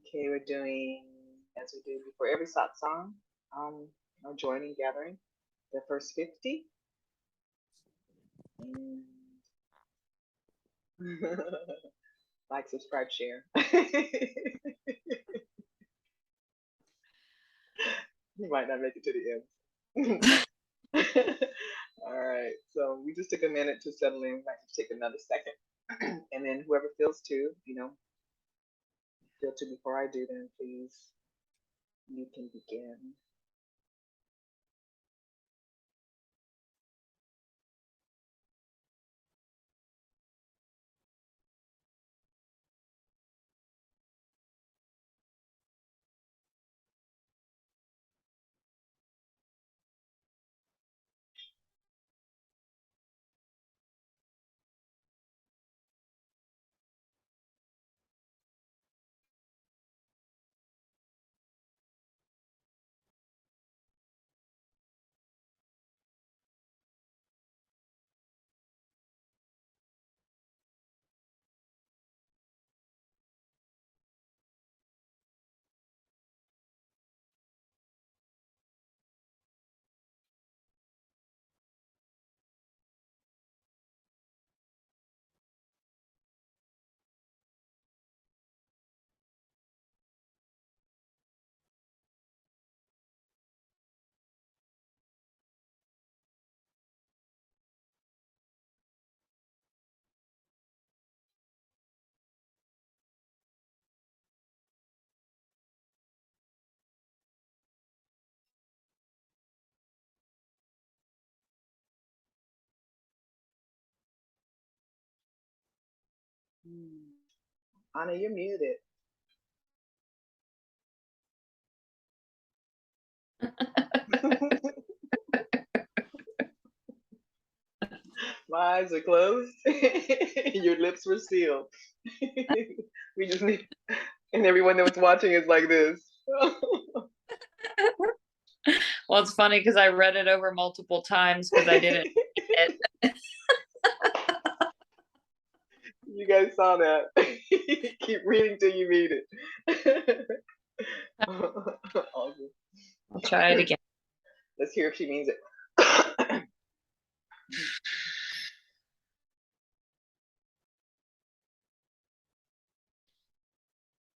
Okay, we're doing, as we do before every satsang, our joining gathering, the first 50. And like, subscribe, share. You might not make it to the end. All right, so we just took a minute to settle in. Might just take another second. And then whoever feels to, feel to before I do, then please, you can begin. Anna, you're muted. My eyes are closed. Your lips were sealed. We just need, and everyone that was watching is like this. Well, it's funny because I read it over multiple times because I didn't read it. You guys saw that. Keep reading till you read it. Awesome. I'll try it again. Let's hear if she means it.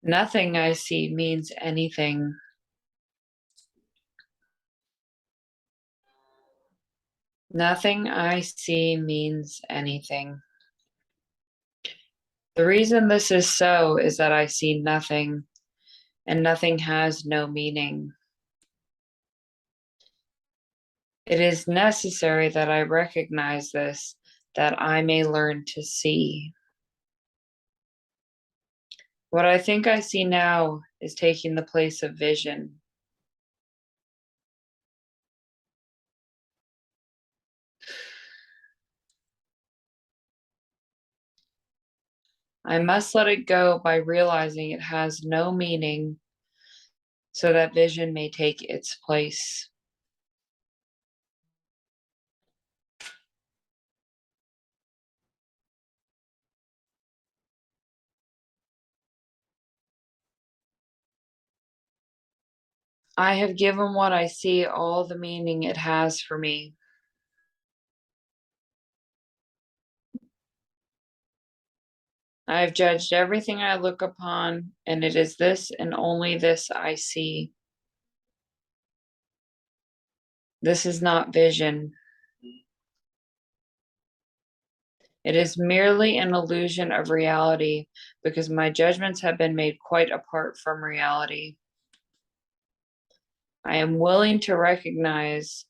Nothing I see means anything. Nothing I see means anything. The reason this is so is that I see nothing, and nothing has no meaning. It is necessary that I recognize this, that I may learn to see. What I think I see now is taking the place of vision. I must let it go by realizing it has no meaning so that vision may take its place. I have given what I see all the meaning it has for me. I have judged everything I look upon, and it is this and only this I see. This is not vision. It is merely an illusion of reality because my judgments have been made quite apart from reality. I am willing to recognize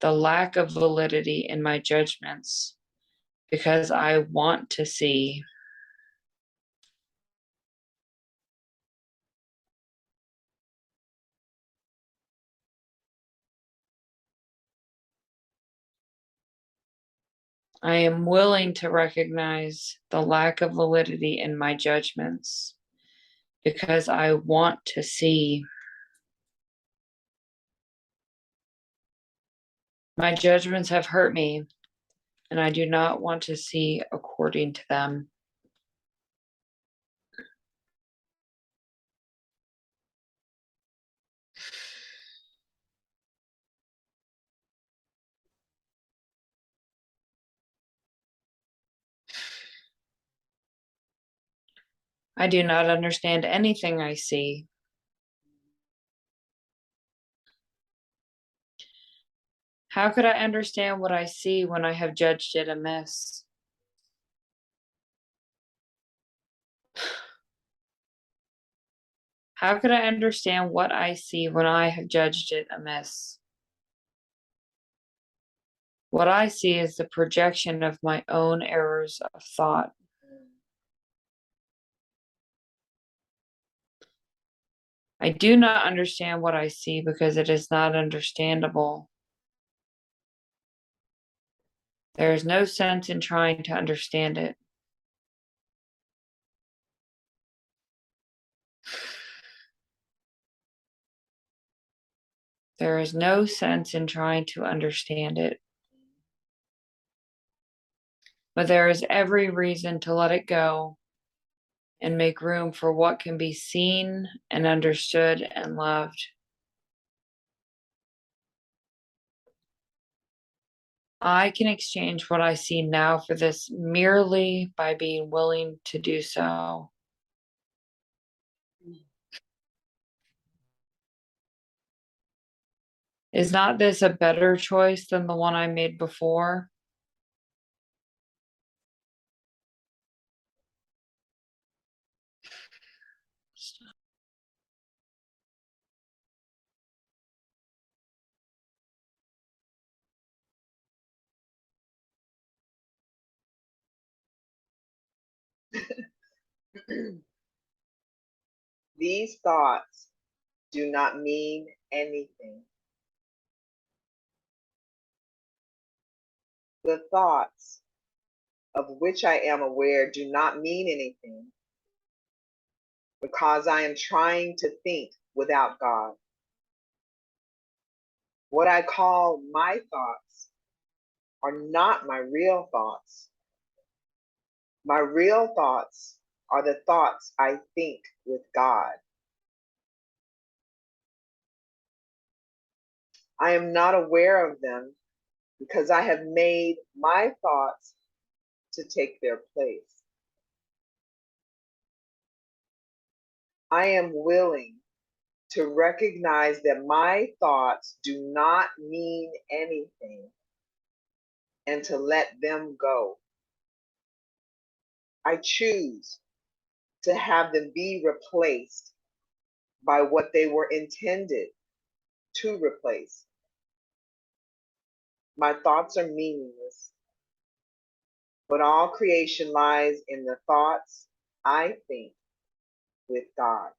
the lack of validity in my judgments because I want to see. I am willing to recognize the lack of validity in my judgments because I want to see. My judgments have hurt me, and I do not want to see according to them. I do not understand anything I see. How could I understand what I see when I have judged it amiss? How could I understand what I see when I have judged it amiss? What I see is the projection of my own errors of thought. I do not understand what I see because it is not understandable. There is no sense in trying to understand it. There is no sense in trying to understand it. But there is every reason to let it go and make room for what can be seen and understood and loved. I can exchange what I see now for this merely by being willing to do so. Is not this a better choice than the one I made before? These thoughts do not mean anything. The thoughts of which I am aware do not mean anything because I am trying to think without God. What I call my thoughts are not my real thoughts. My real thoughts are the thoughts I think with God. I am not aware of them because I have made my thoughts to take their place. I am willing to recognize that my thoughts do not mean anything and to let them go. I choose to have them be replaced by what they were intended to replace. My thoughts are meaningless, but all creation lies in the thoughts I think with God.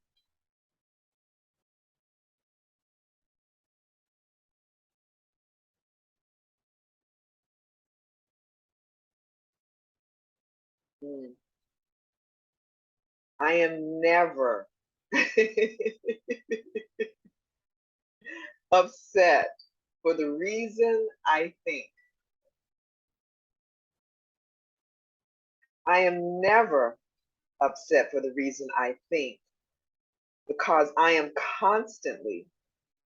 I am never upset for the reason I think. I am never upset for the reason I think because I am constantly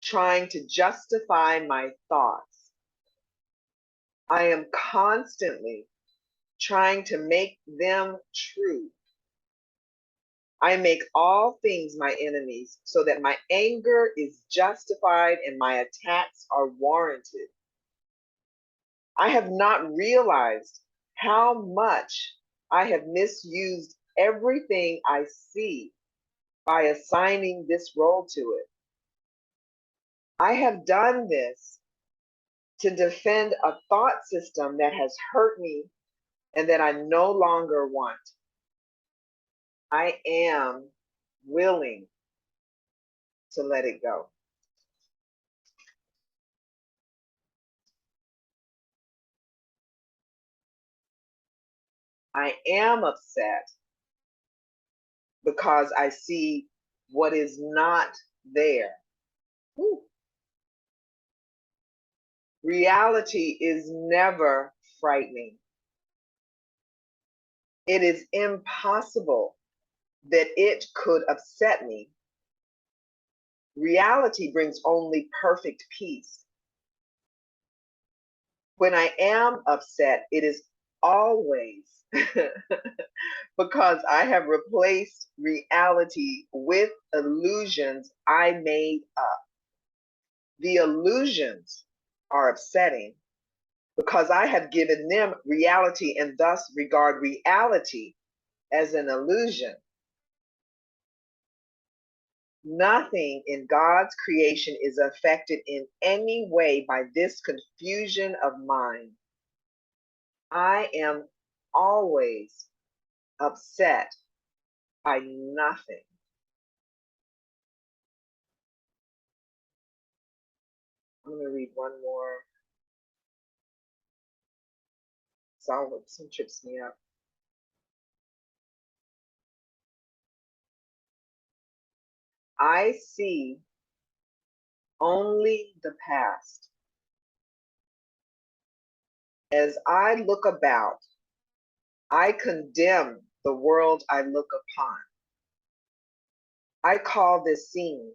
trying to justify my thoughts. I am constantly trying to make them true. I make all things my enemies so that my anger is justified and my attacks are warranted. I have not realized how much I have misused everything I see by assigning this role to it. I have done this to defend a thought system that has hurt me and that I no longer want. I am willing to let it go. I am upset because I see what is not there. Whew. Reality is never frightening. It is impossible that it could upset me. Reality brings only perfect peace. When I am upset, it is always because I have replaced reality with illusions I made up. The illusions are upsetting because I have given them reality and thus regard reality as an illusion. Nothing in God's creation is affected in any way by this confusion of mind. I am always upset by nothing. I'm going to read one more. Some trips me up. I see only the past. As I look about, I condemn the world I look upon. I call this seen.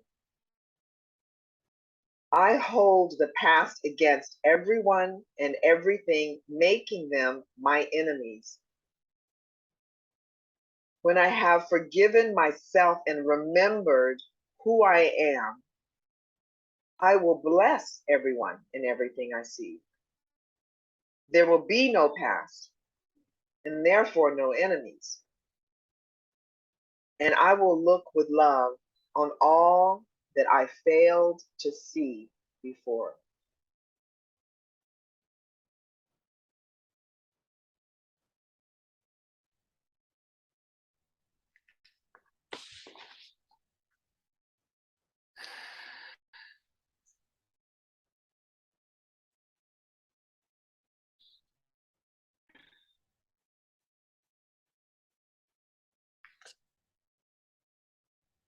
I hold the past against everyone and everything, making them my enemies. When I have forgiven myself and remembered who I am, I will bless everyone and everything I see. There will be no past and therefore no enemies. And I will look with love on all that I failed to see before.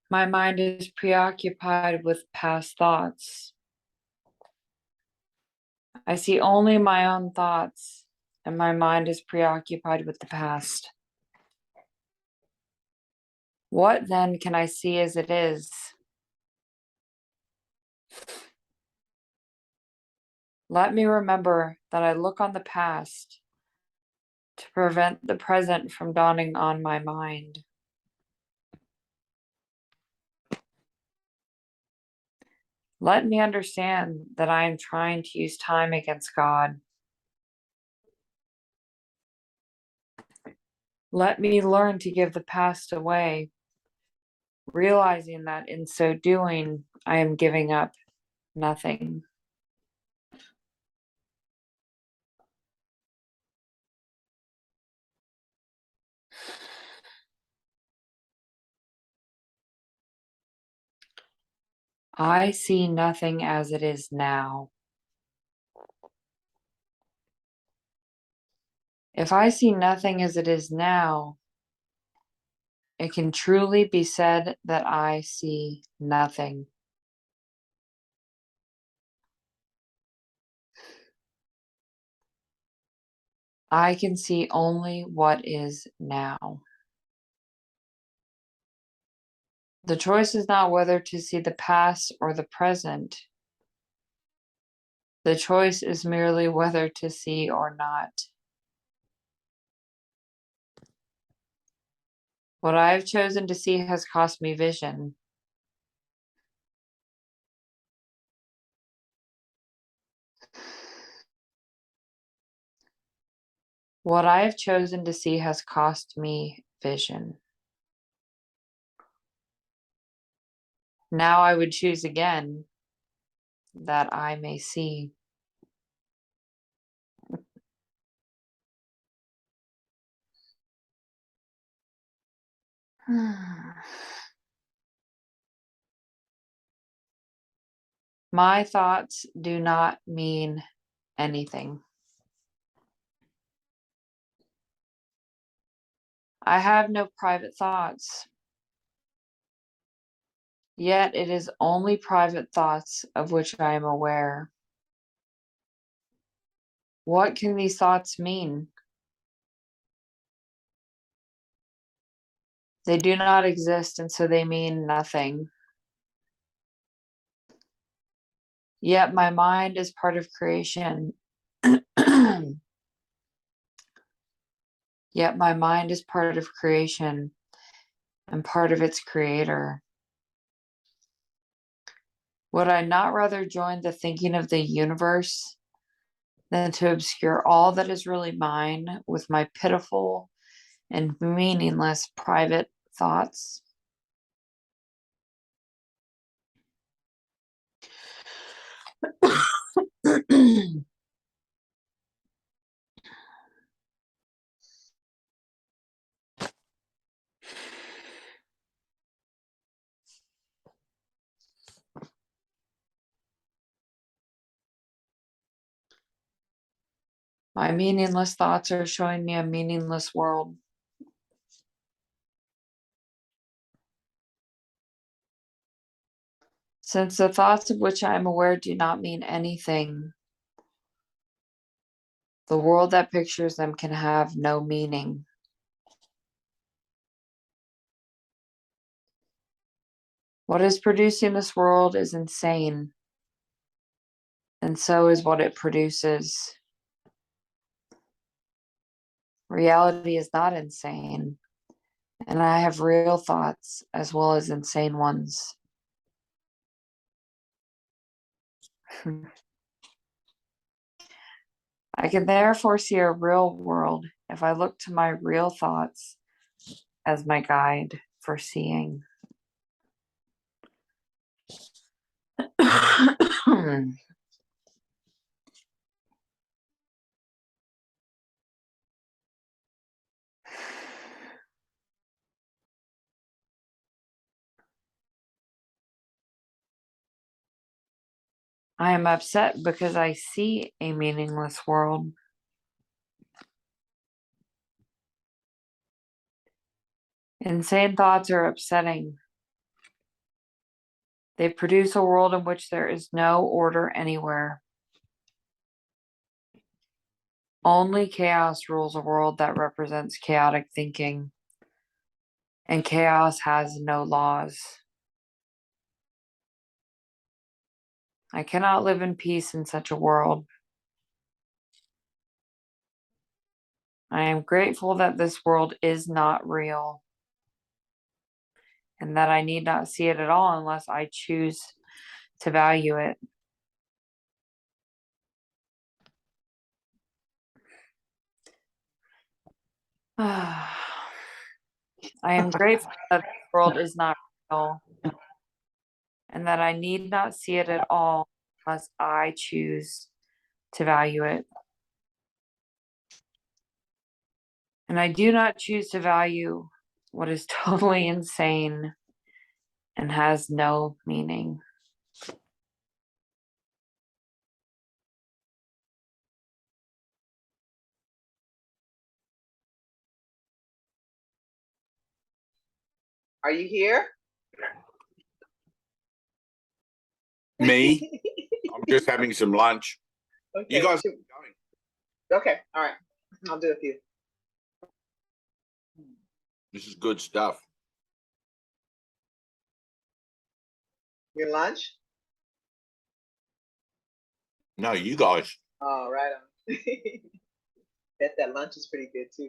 My mind is preoccupied with past thoughts. I see only my own thoughts, and my mind is preoccupied with the past. What then can I see as it is? Let me remember that I look on the past to prevent the present from dawning on my mind. Let me understand that I am trying to use time against God. Let me learn to give the past away, realizing that in so doing, I am giving up nothing. I see nothing as it is now. If I see nothing as it is now, it can truly be said that I see nothing. I can see only what is now. The choice is not whether to see the past or the present. The choice is merely whether to see or not. What I have chosen to see has cost me vision. What I have chosen to see has cost me vision. Now I would choose again that I may see. My thoughts do not mean anything. I have no private thoughts. Yet it is only private thoughts of which I am aware. What can these thoughts mean? They do not exist, and so they mean nothing. Yet my mind is part of creation. Yet my mind is part of creation and part of its creator. Would I not rather join the thinking of the universe than to obscure all that is really mine with my pitiful and meaningless private thoughts? My meaningless thoughts are showing me a meaningless world. Since the thoughts of which I am aware do not mean anything, the world that pictures them can have no meaning. What is producing this world is insane, and so is what it produces. Reality is not insane, and I have real thoughts as well as insane ones. I can therefore see a real world if I look to my real thoughts as my guide for seeing. I am upset because I see a meaningless world. Insane thoughts are upsetting. They produce a world in which there is no order anywhere. Only chaos rules a world that represents chaotic thinking, and chaos has no laws. I cannot live in peace in such a world. I am grateful that this world is not real, and that I need not see it at all unless I choose to value it. I am grateful that the world is not real and that I need not see it at all unless I choose to value it. And I do not choose to value what is totally insane and has no meaning. Are you here? Me? I'm just having some lunch. Okay. You guys keep going. Okay. All right. I'll do a few. This is good stuff. Your lunch? No, you guys. Oh, right on. Bet that lunch is pretty good too.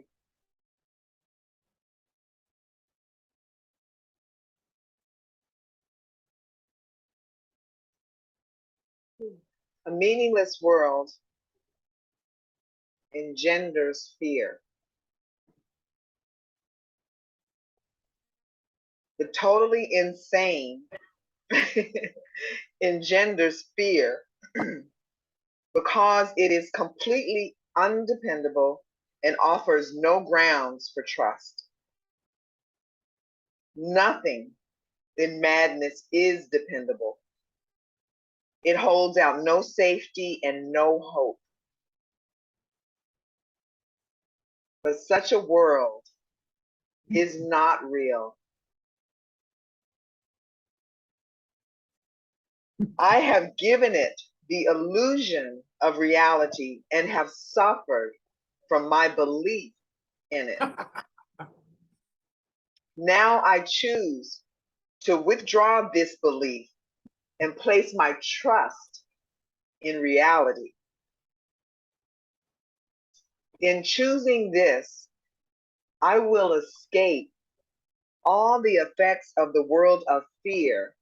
A meaningless world engenders fear. The totally insane engenders fear because it is completely undependable and offers no grounds for trust. Nothing in madness is dependable. It holds out no safety and no hope. But such a world is not real. I have given it the illusion of reality and have suffered from my belief in it. Now I choose to withdraw this belief and place my trust in reality. In choosing this, I will escape all the effects of the world of fear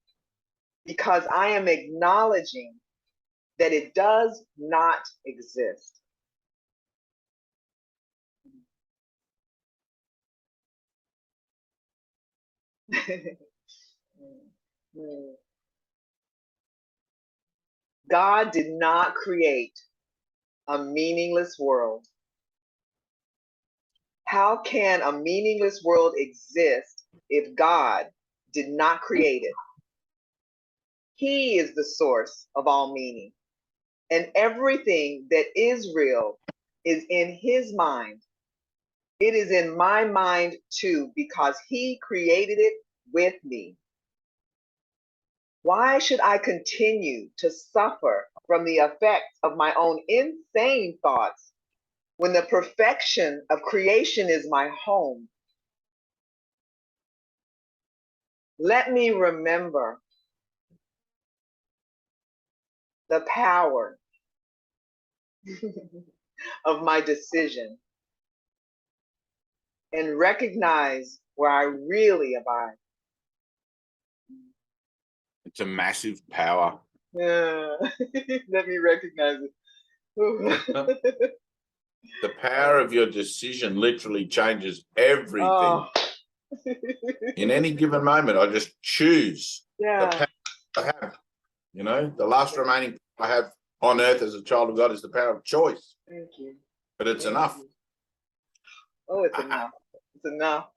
because I am acknowledging that it does not exist. God did not create a meaningless world. How can a meaningless world exist if God did not create it? He is the source of all meaning, and everything that is real is in his mind. It is in my mind too, because he created it with me. Why should I continue to suffer from the effects of my own insane thoughts when the perfection of creation is my home? Let me remember the power of my decision and recognize where I really abide. It's a massive power. Yeah. Let me recognize it. The power of your decision literally changes everything. Oh. In any given moment, I just choose Yeah. the power I have. You know, the last remaining I have on earth as a child of God is the power of choice. Thank you. But it's Thank enough. you. Oh, it's enough. It's enough.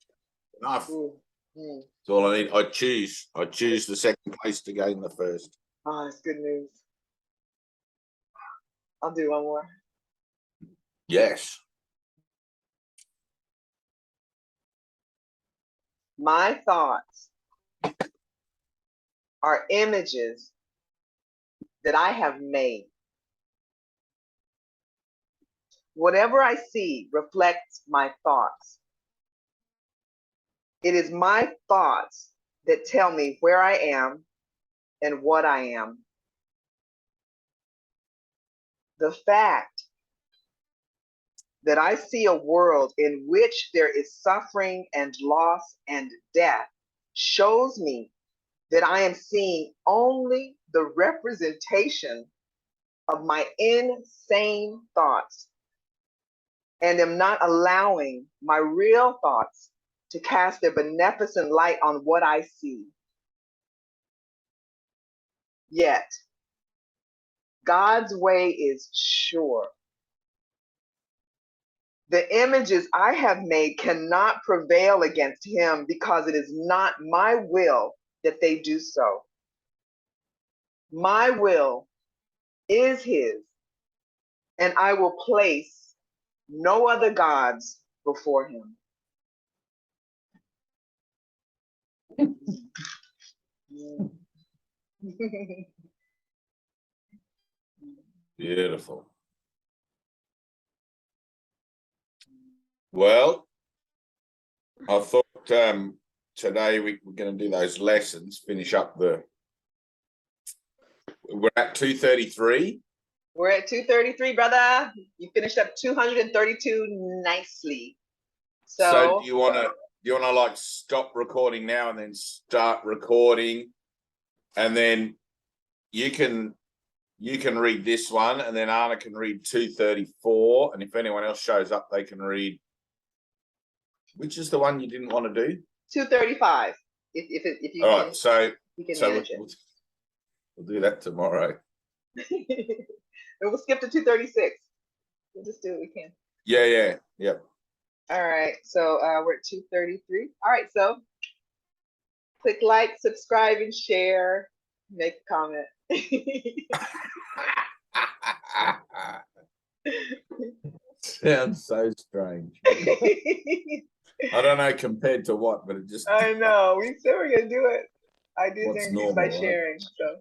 Enough. Ooh. Mm. That's all I need. I choose the second place to gain the first. Oh, it's good news. I'll do one more. Yes. My thoughts are images that I have made. Whatever I see reflects my thoughts. It is my thoughts that tell me where I am and what I am. The fact that I see a world in which there is suffering and loss and death shows me that I am seeing only the representation of my insane thoughts and am not allowing my real thoughts to cast their beneficent light on what I see. Yet, God's way is sure. The images I have made cannot prevail against him because it is not my will that they do so. My will is his, and I will place no other gods before him. Beautiful. Well, I thought today we're going to do those lessons, finish up we're at 233. We're at 233, brother. You finished up 232 nicely. So do you want to like stop recording now and then start recording, and then you can read this one, and then Anna can read 234, and if anyone else shows up, they can read. Which is the one you didn't want to do? 235. If you all can, right, so you can so manage we'll do that tomorrow. it. And we'll skip to 236. We'll just do what we can. Yeah. All right, so we're at 233. All right, so click like, subscribe, and share. Make a comment. Sounds so strange. I don't know compared to what, but it just. I know. We said we're gonna do it. Ideas What's are increased by normal, right? sharing. So